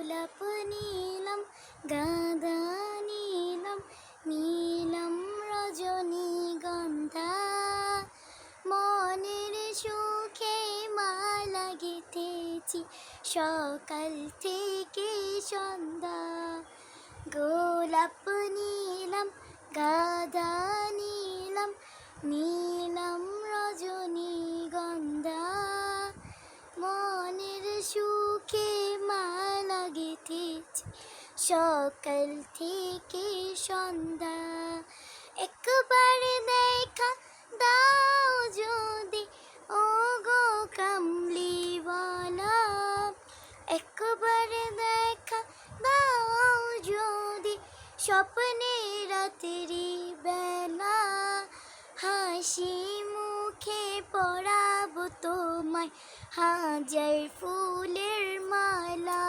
গোলাপ নীলম গাঁদা নীলম নীলম রজনীগন্ধা মনের সুখে মালা গেঁথেছি সকাল থেকে সন্ধ্যা। গোলাপ নীলম গাঁদা নীলম নীলম রজনীগন্ধা মনের সুখে মালা গেঁথেছি সকাল থেকে সন্ধ্যা। একবার দেখা দাও যদি ও গো কামলিওয়ালা, একবার দেখা দাও যদি স্বপ্নে রাত্রি বেলা, হাসি মুখে পরাবো তোমায় হাজার ফুলের মালা।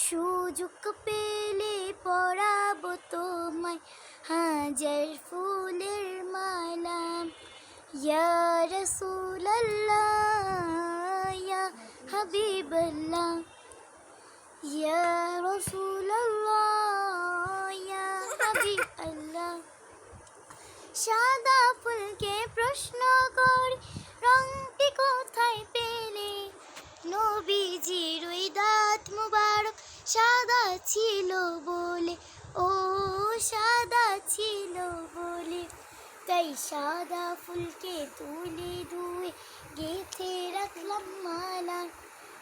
সুযোগ পেলে পরাবো তোমায় হাজার ফুলের মালা। ইয়া রাসূলাল্লাহ ইয়া হাবিবাল্লাহ ইয়া রাসূলাল্লাহ ইয়া হাবিবাল্লাহ। সাদা ফুলকে প্রশ্ন করি রংটি কোথায় পেলে, নবীজির ওই দাঁত মুবারক সাদা ছিল বলে, ও সাদা ছিল বলে। তাই সাদা ফুলকে তুলে ধুয়ে গেঁথে রাখলাম মালা,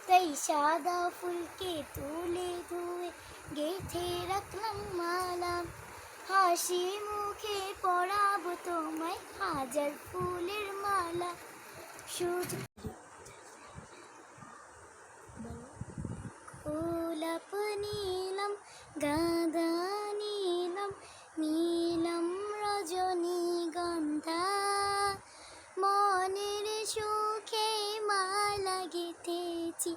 তাই সাদা ফুলকে তুলে ধুয়ে গেঁথে রাখলাম মালা। হাসি মুখে পরাবো তোমায় হাজার ফুলের মালা। গোলাপ নীলম গাঁদা নীলম নীলম রজনীগন্ধা মনের সুখে মালা গেঁথেছি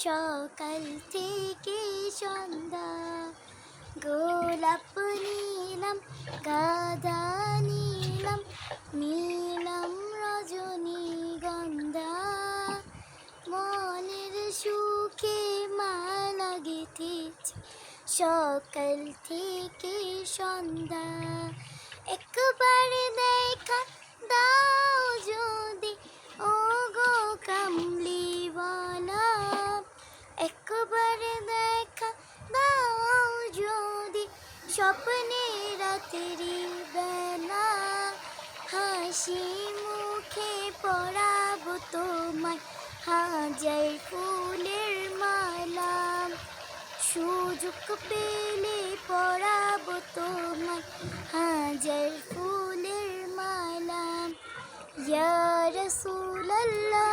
সকাল থেকে সন্ধ্যা। গোলাপ নীলম গাঁদা নীলম নীলম রজনীগন্ধা মনের সুখে মালা গেঁথেছি সকাল থেকে সন্ধ্যা। একবার দেখা দাও যদি ও গো কামলিওয়ালা, একবার দেখা দাও যদি স্বপ্নে রাত্রি বেলা, হাসি মুখে পরাবো তোমায় হাজার ফুলের মালা। সুযোগ পেলে পরাবো তোমায় হাজার ফুলের মালা। ইয়া রাসূলাল্লাহ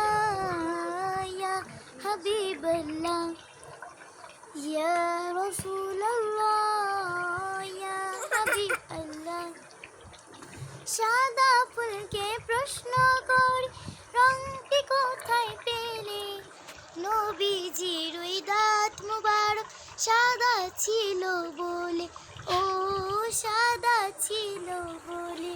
ইয়া হাবিবাল্লাহ ইয়া রাসূলাল্লাহ ইয়া হাবিবাল্লাহ। সাদা ফুলকে প্রশ্ন করি রংটি কোথায় পেলে, নবীজির ওই দাঁত মুবারক সাদা ছিল বলে, ও সাদা ছিল বলে।